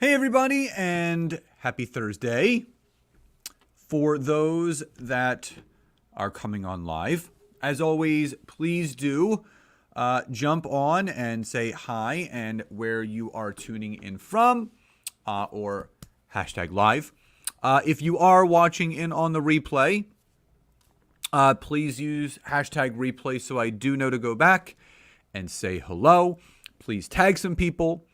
Hey everybody, and happy Thursday. For those that are coming on live, as always, please do jump on and say hi and where you are tuning in from, or hashtag live. If you are watching in on the replay, please use hashtag replay so I do know to go back and say hello. Please tag some people.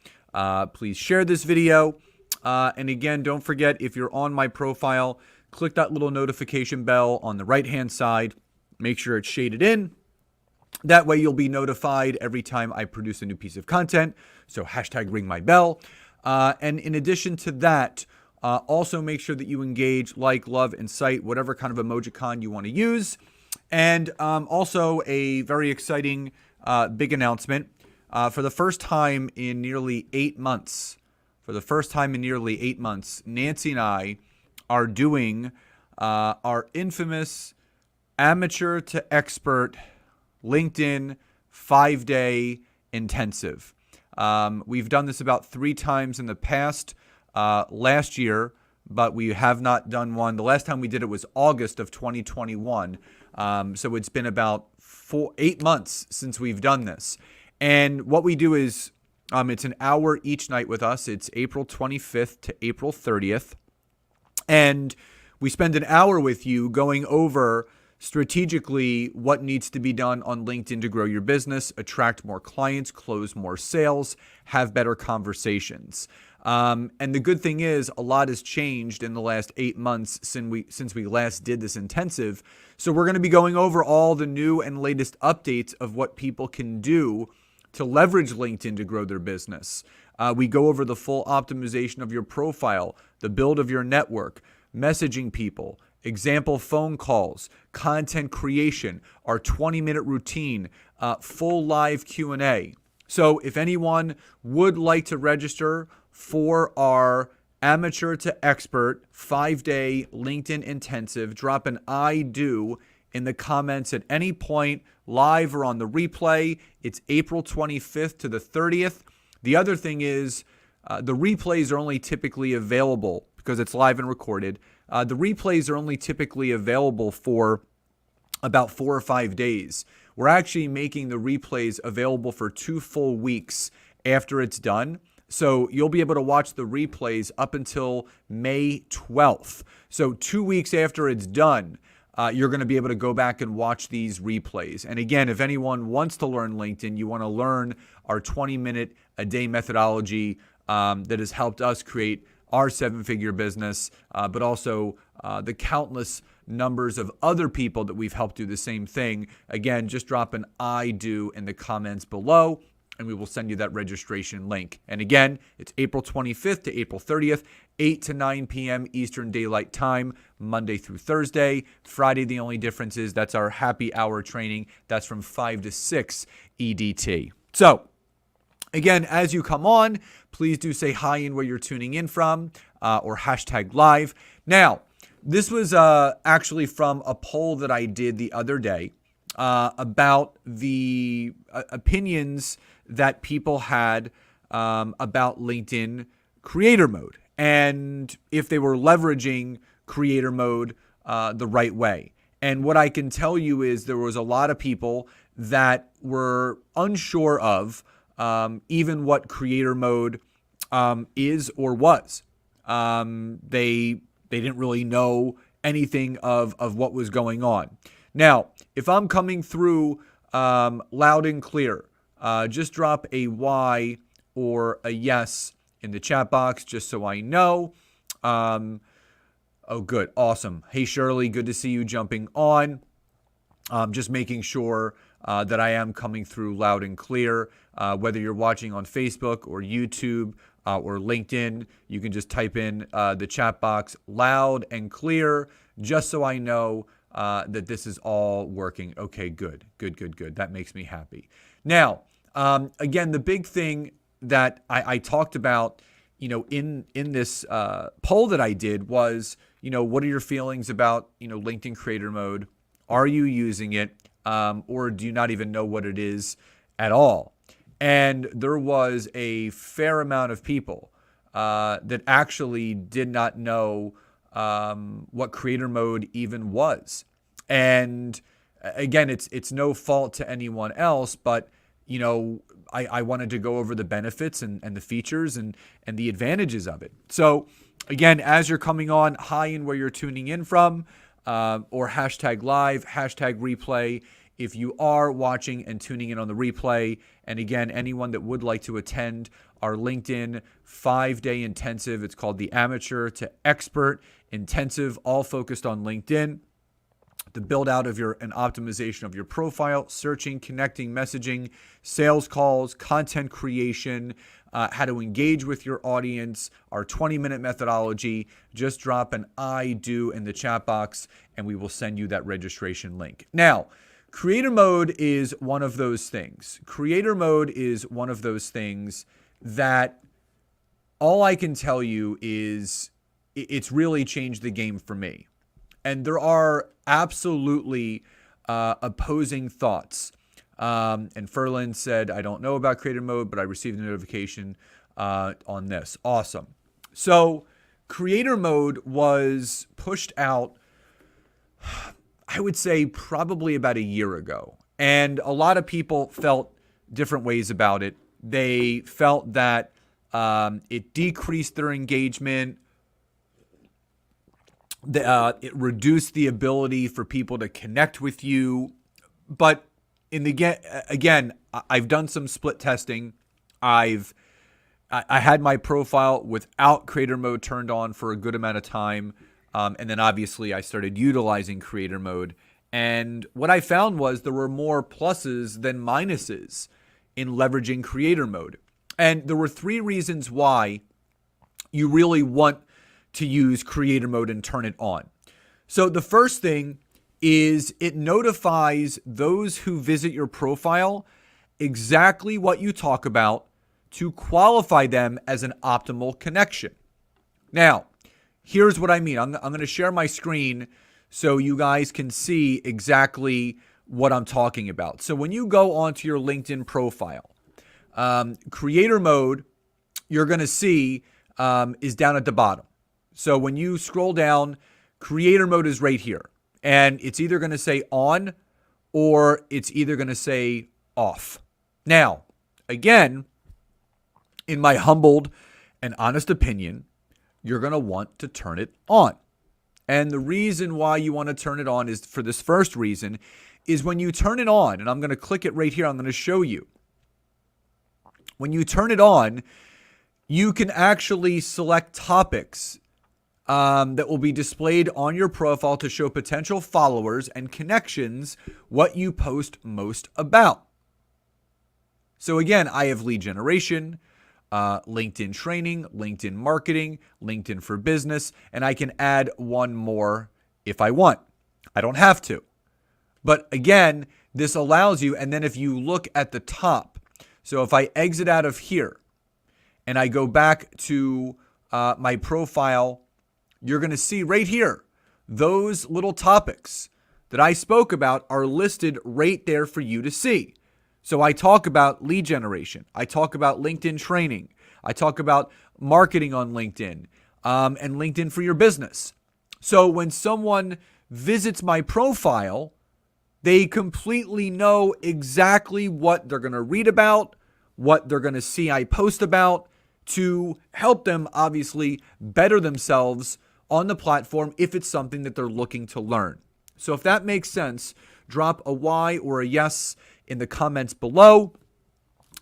Please share this video. And again, don't forget, if you're on my profile, click that little notification bell on the right-hand side. Make sure it's shaded in. That way you'll be notified every time I produce a new piece of content. So hashtag ring my bell. And in addition to that, also make sure that you engage, like, love, and cite whatever kind of emojicon you want to use. And also a very exciting big announcement. For the first time in nearly 8 months, Nancy and I are doing our infamous amateur to expert LinkedIn 5-day intensive. We've done this about 3 times in the past last year, but we have not done one. The last time we did it was August of 2021. So it's been about 8 months since we've done this. And what we do is it's an hour each night with us. It's April 25th to April 30th. And we spend an hour with you going over strategically what needs to be done on LinkedIn to grow your business, attract more clients, close more sales, have better conversations. And the good thing is a lot has changed in the last 8 months since we last did this intensive. So we're going to be going over all the new and latest updates of what people can do to leverage LinkedIn to grow their business. We go over the full optimization of your profile, the build of your network, messaging people, example phone calls, content creation, our 20-minute routine, full live Q&A. So if anyone would like to register for our amateur to expert 5-day LinkedIn intensive, drop an I do in the comments at any point, live or on the replay. It's April 25th to the 30th. The other thing is the replays are only typically available, because it's live and recorded. The replays are only typically available for about 4 or 5 days. We're actually making the replays available for 2 full weeks after it's done. So you'll be able to watch the replays up until May 12th. So 2 weeks after it's done, you're going to be able to go back and watch these replays. And again, if anyone wants to learn LinkedIn, you want to learn our 20-minute a day methodology that has helped us create our 7-figure business, but also the countless numbers of other people that we've helped do the same thing. Again, just drop an I do in the comments below, and we will send you that registration link. And again, it's April 25th to April 30th, 8 to 9 p.m. Eastern Daylight Time, Monday through Thursday. Friday, the only difference is that's our happy hour training. That's from 5 to 6 EDT. So, again, as you come on, please do say hi and where you're tuning in from, or hashtag live. Now, this was actually from a poll that I did the other day about the opinions that people had about LinkedIn Creator Mode, and if they were leveraging Creator Mode the right way. And what I can tell you is there was a lot of people that were unsure of even what Creator Mode is or was. They didn't really know anything of what was going on. Now, if I'm coming through loud and clear, just drop a Y or a yes in the chat box just so I know. Oh, good. Awesome. Hey, Shirley, good to see you jumping on. Just making sure that I am coming through loud and clear. Whether you're watching on Facebook or YouTube or LinkedIn, you can just type in the chat box loud and clear just so I know that this is all working. Okay, good. That makes me happy. Now, again, the big thing that I talked about, in this poll that I did was, what are your feelings about, LinkedIn Creator Mode? Are you using it? Or do you not even know what it is at all? And there was a fair amount of people that actually did not know what creator mode even was. And again, it's no fault to anyone else, but I wanted to go over the benefits and the features and the advantages of it. So again, as you're coming on, hi and where you're tuning in from, or hashtag live, hashtag replay, if you are watching and tuning in on the replay. And again, anyone that would like to attend our LinkedIn 5-day intensive, it's called the Amateur to Expert Intensive, all focused on LinkedIn. The build out of and optimization of your profile, searching, connecting, messaging, sales calls, content creation, how to engage with your audience, our 20-minute methodology. Just drop an I do in the chat box and we will send you that registration link. Now, creator mode is one of those things. Creator mode is one of those things that all I can tell you is it's really changed the game for me. And there are absolutely opposing thoughts. And Ferlin said, I don't know about creator mode, but I received a notification on this. Awesome. So creator mode was pushed out, I would say probably about a year ago. And a lot of people felt different ways about it. They felt that it decreased their engagement. It reduced the ability for people to connect with you. But again, I've done some split testing. I had my profile without creator mode turned on for a good amount of time. And then obviously I started utilizing creator mode. And what I found was there were more pluses than minuses in leveraging creator mode. And there were 3 reasons why you really want to use creator mode and turn it on. So the first thing is it notifies those who visit your profile exactly what you talk about to qualify them as an optimal connection. Now, here's what I mean. I'm going to share my screen so you guys can see exactly what I'm talking about. So when you go onto your LinkedIn profile, creator mode, you're going to see is down at the bottom. So when you scroll down, creator mode is right here. And it's either going to say on or it's either going to say off. Now, again, in my humbled and honest opinion, you're going to want to turn it on. And the reason why you want to turn it on is for this first reason is when you turn it on, and I'm going to click it right here, I'm going to show you. When you turn it on, you can actually select topics that will be displayed on your profile to show potential followers and connections what you post most about. So again, I have lead generation, LinkedIn training, LinkedIn marketing, LinkedIn for business, and I can add one more if I want. I don't have to. But again, this allows you, and then if you look at the top, so if I exit out of here and I go back to my profile, you're going to see right here, those little topics that I spoke about are listed right there for you to see. So I talk about lead generation. I talk about LinkedIn training. I talk about marketing on LinkedIn and LinkedIn for your business. So when someone visits my profile, they completely know exactly what they're going to read about, what they're going to see I post about, to help them obviously better themselves on the platform if it's something that they're looking to learn. So if that makes sense, drop a Y or a yes in the comments below.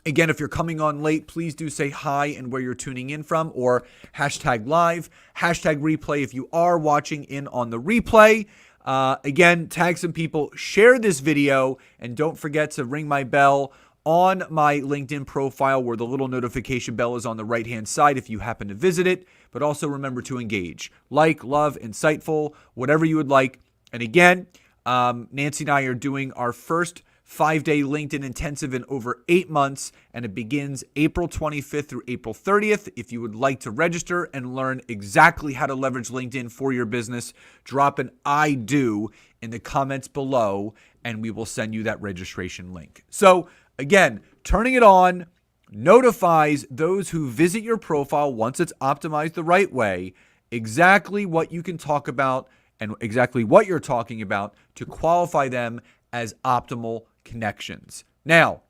Again, if you're coming on late, please do say hi and where you're tuning in from, or hashtag live, hashtag replay if you are watching in on the replay. Again, tag some people, share this video, and don't forget to ring my bell on my LinkedIn profile where the little notification bell is on the right-hand side if you happen to visit it. But also remember to engage. Like, love, insightful, whatever you would like. And again, Nancy and I are doing our first 5-day LinkedIn intensive in over 8 months, and it begins April 25th through April 30th. If you would like to register and learn exactly how to leverage LinkedIn for your business, drop an I do in the comments below, and we will send you that registration link. So again, turning it on, notifies those who visit your profile once it's optimized the right way exactly what you can talk about and exactly what you're talking about to qualify them as optimal connections. Now,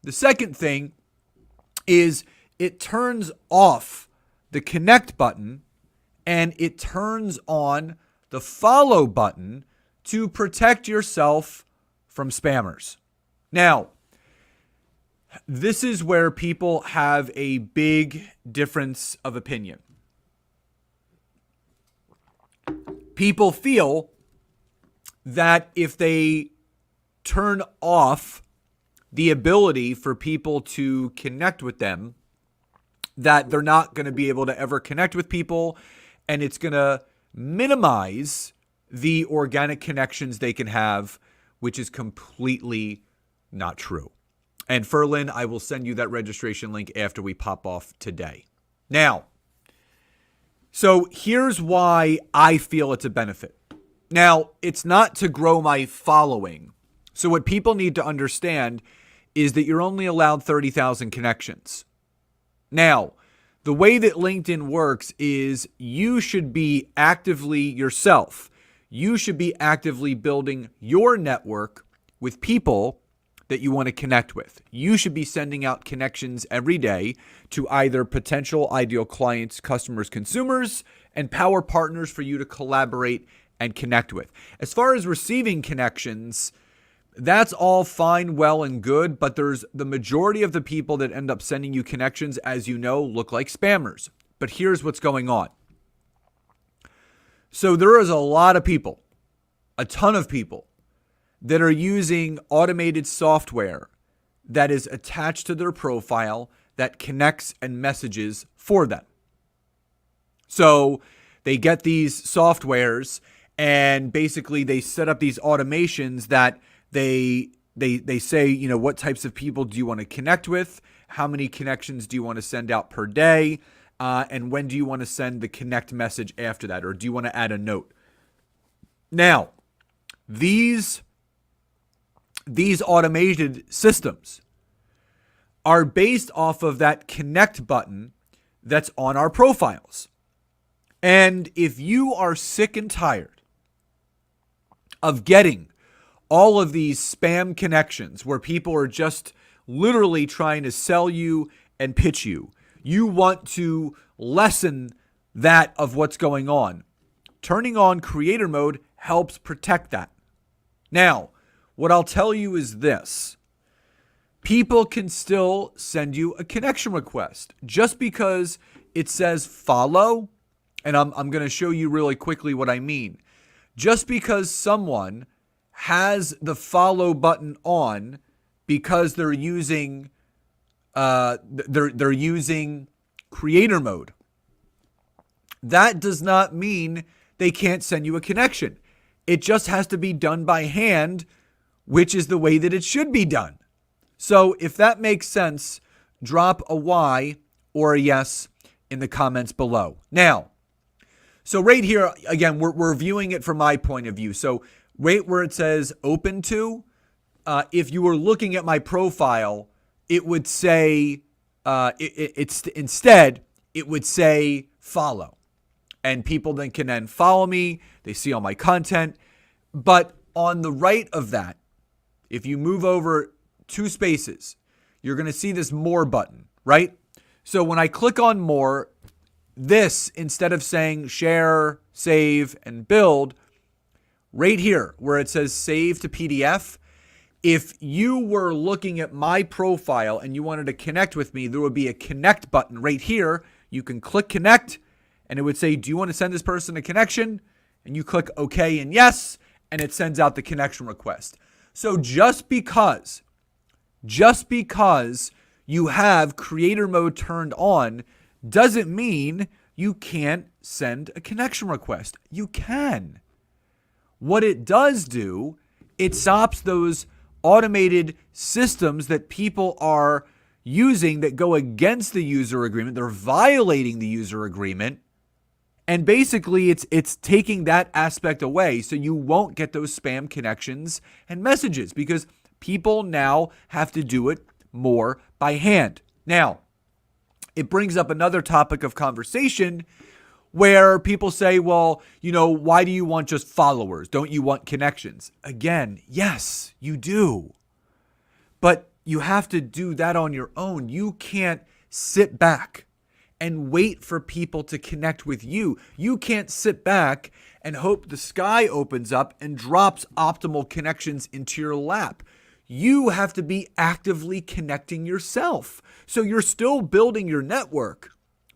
the second thing is it turns off the connect button and it turns on the follow button to protect yourself from spammers. Now, this is where people have a big difference of opinion. People feel that if they turn off the ability for people to connect with them, that they're not going to be able to ever connect with people, and it's going to minimize the organic connections they can have, which is completely not true. And Ferlin, I will send you that registration link after we pop off today. Now, so here's why I feel it's a benefit. Now, it's not to grow my following. So what people need to understand is that you're only allowed 30,000 connections. Now, the way that LinkedIn works is you should be actively yourself. You should be actively building your network with people that you want to connect with. You should be sending out connections every day to either potential ideal clients, customers, consumers, and power partners for you to collaborate and connect with. As far as receiving connections, that's all fine, well, and good, but there's the majority of the people that end up sending you connections, as you know, look like spammers. But here's what's going on. So there is a lot of people, a ton of people, that are using automated software that is attached to their profile that connects and messages for them. So they get these softwares and basically they set up these automations that they say, you know, what types of people do you want to connect with? How many connections do you want to send out per day? And when do you want to send the connect message after that? Or do you want to add a note? Now, these automated systems are based off of that connect button that's on our profiles. And if you are sick and tired of getting all of these spam connections where people are just literally trying to sell you and pitch you, you want to lessen that of what's going on. Turning on creator mode helps protect that. Now, what I'll tell you is this. People can still send you a connection request just because it says follow. And I'm going to show you really quickly what I mean. Just because someone has the follow button on because they're using they're using creator mode, that does not mean they can't send you a connection. It just has to be done by hand, which is the way that it should be done. So if that makes sense, drop a Y or a yes in the comments below. Now, so right here, again, we're viewing it from my point of view. So right where it says open to, if you were looking at my profile, it would say, instead, it would say follow. And people then can follow me. They see all my content. But on the right of that, if you move over 2 spaces, you're going to see this more button, right? So when I click on more, this, instead of saying share, save, and build, right here where it says save to PDF, if you were looking at my profile and you wanted to connect with me, there would be a connect button right here. You can click connect and it would say, do you want to send this person a connection? And you click OK and yes, and it sends out the connection request. So just because you have creator mode turned on doesn't mean you can't send a connection request. You can. What it does do, it stops those automated systems that people are using that go against the user agreement. They're violating the user agreement. And basically, it's taking that aspect away so you won't get those spam connections and messages because people now have to do it more by hand. Now, it brings up another topic of conversation where people say, well, why do you want just followers? Don't you want connections? Again, yes, you do. But you have to do that on your own. You can't sit back and wait for people to connect with you. You can't sit back and hope the sky opens up and drops optimal connections into your lap. You have to be actively connecting yourself. So you're still building your network,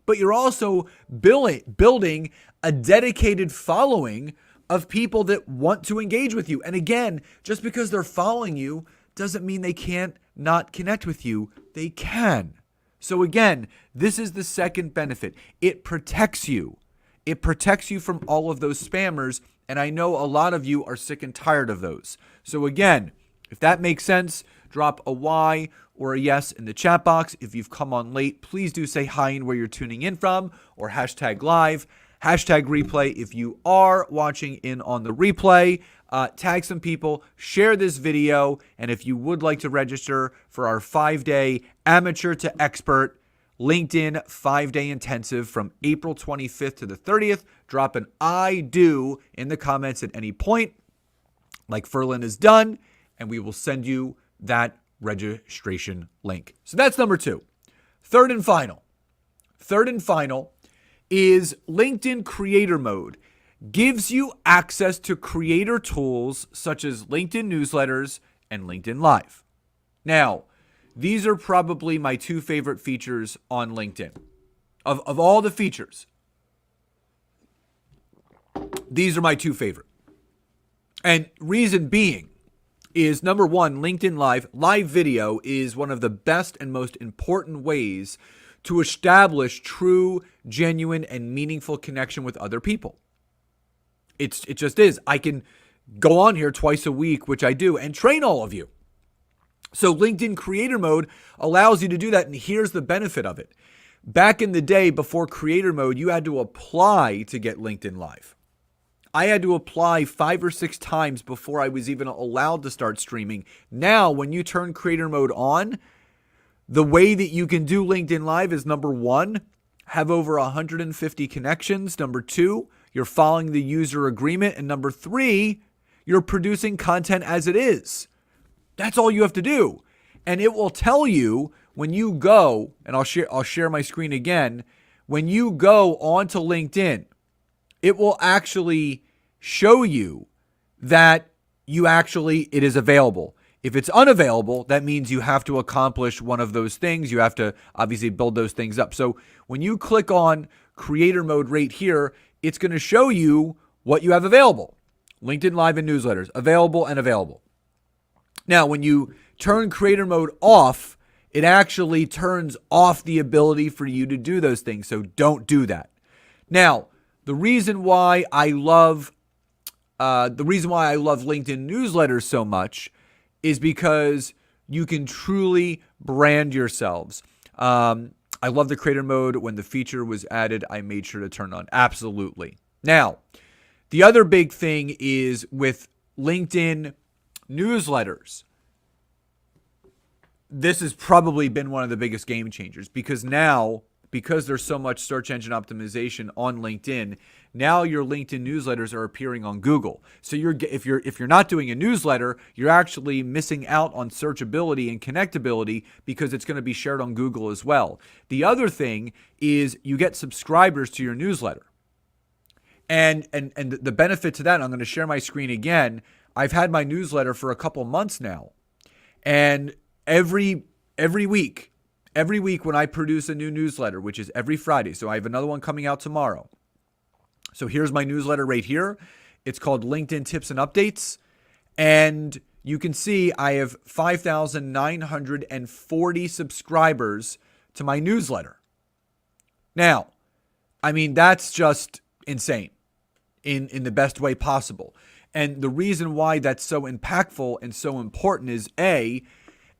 but you're also building a dedicated following of people that want to engage with you. And again, just because they're following you doesn't mean they can't not connect with you. They can. So again, this is the second benefit. It protects you. It protects you from all of those spammers. And I know a lot of you are sick and tired of those. So again, if that makes sense, drop a Y or a yes in the chat box. If you've come on late, please do say hi and where you're tuning in from, or hashtag live, hashtag replay. If you are watching in on the replay, tag some people, share this video, and if you would like to register for our 5-day amateur to expert LinkedIn 5-day intensive from April 25th to the 30th, drop an I do in the comments at any point, like Ferlin has done, and we will send you that registration link. So that's number 2. Third and final is LinkedIn Creator Mode. Gives you access to creator tools such as LinkedIn newsletters and LinkedIn Live. Now, these are probably my 2 favorite features on LinkedIn. Of all the features, these are my 2 favorite. And reason being is, number 1, LinkedIn Live video is one of the best and most important ways to establish true, genuine, and meaningful connection with other people. It just is. I can go on here twice a week, which I do, and train all of you. So LinkedIn Creator Mode allows you to do that, and here's the benefit of it. Back in the day, before Creator Mode, you had to apply to get LinkedIn Live. I had to apply 5 or 6 times before I was even allowed to start streaming. Now, when you turn Creator Mode on, the way that you can do LinkedIn Live is, number 1, have over 150 connections. Number 2, you're following the user agreement. And number 3, you're producing content as it is. That's all you have to do. And it will tell you when you go, and I'll share my screen again. When you go onto LinkedIn, it will actually show you that it is available. If it's unavailable, that means you have to accomplish one of those things. You have to obviously build those things up. So when you click on Creator Mode right here, it's going to show you what you have available. LinkedIn Live and newsletters, available and available. Now, when you turn Creator Mode off, it actually turns off the ability for you to do those things. So don't do that. Now, the reason why I love LinkedIn newsletters so much is because you can truly brand yourselves. I love the Creator Mode. When the feature was added, I made sure to turn on. Absolutely. Now, the other big thing is with LinkedIn newsletters. This has probably been one of the biggest game changers because there's so much search engine optimization on LinkedIn, now your LinkedIn newsletters are appearing on Google. So if you're not doing a newsletter, you're actually missing out on searchability and connectability because it's going to be shared on Google as well. The other thing is you get subscribers to your newsletter. And the benefit to that, I'm going to share my screen again. I've had my newsletter for a couple months now. And every week when I produce a new newsletter, which is every Friday, so I have another one coming out tomorrow. So here's my newsletter right here. It's called LinkedIn Tips and Updates. And you can see I have 5,940 subscribers to my newsletter. Now, I mean, that's just insane in the best way possible. And the reason why that's so impactful and so important is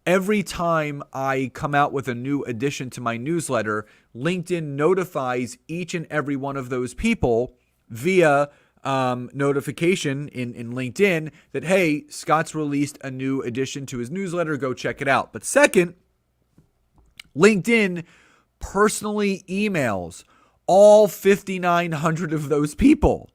every time I come out with a new addition to my newsletter, LinkedIn notifies each and every one of those people via notification in LinkedIn that, hey, Scott's released a new addition to his newsletter. Go check it out. But second, LinkedIn personally emails all 5,900 of those people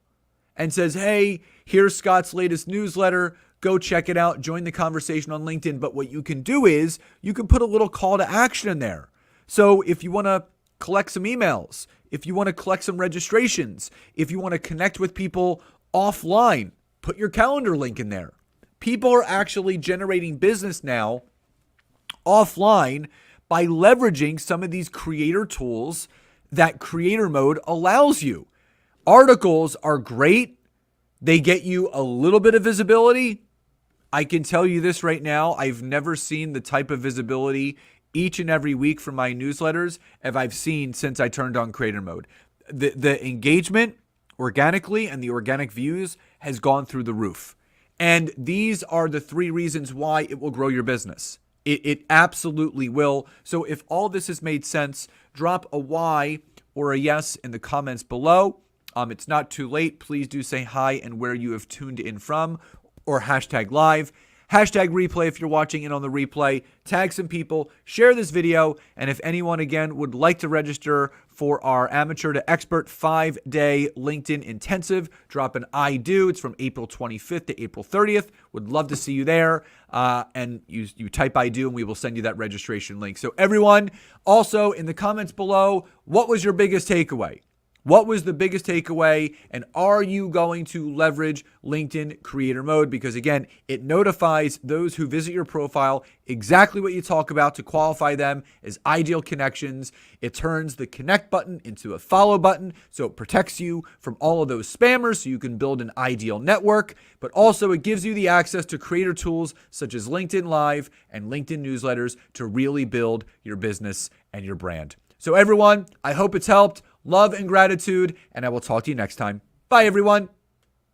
and says, hey, here's Scott's latest newsletter. Go check it out. Join the conversation on LinkedIn. But what you can do is you can put a little call to action in there. So if you want to collect some emails, if you want to collect some registrations, if you want to connect with people offline, put your calendar link in there. People are actually generating business now offline by leveraging some of these creator tools that Creator Mode allows you. Articles are great. They get you a little bit of visibility. I can tell you this right now. I've never seen the type of visibility each and every week from my newsletters as I've seen since I turned on Creator Mode. The engagement organically and the organic views has gone through the roof. And these are the 3 reasons why it will grow your business. It absolutely will. So if all this has made sense, drop a Y or a yes in the comments below. It's not too late. Please do say hi and where you have tuned in from, or hashtag live. Hashtag replay if you're watching it on the replay. Tag some people, share this video, and if anyone, again, would like to register for our Amateur to Expert 5-day LinkedIn Intensive, drop an I do. It's from April 25th to April 30th. Would love to see you there. And you type I do, and we will send you that registration link. So everyone, also in the comments below, what was your biggest takeaway? What was the biggest takeaway? And are you going to leverage LinkedIn Creator Mode? Because again, it notifies those who visit your profile exactly what you talk about to qualify them as ideal connections. It turns the connect button into a follow button, so it protects you from all of those spammers so you can build an ideal network. But also it gives you the access to creator tools such as LinkedIn Live and LinkedIn newsletters to really build your business and your brand. So everyone, I hope it's helped. Love and gratitude, and I will talk to you next time. Bye, everyone.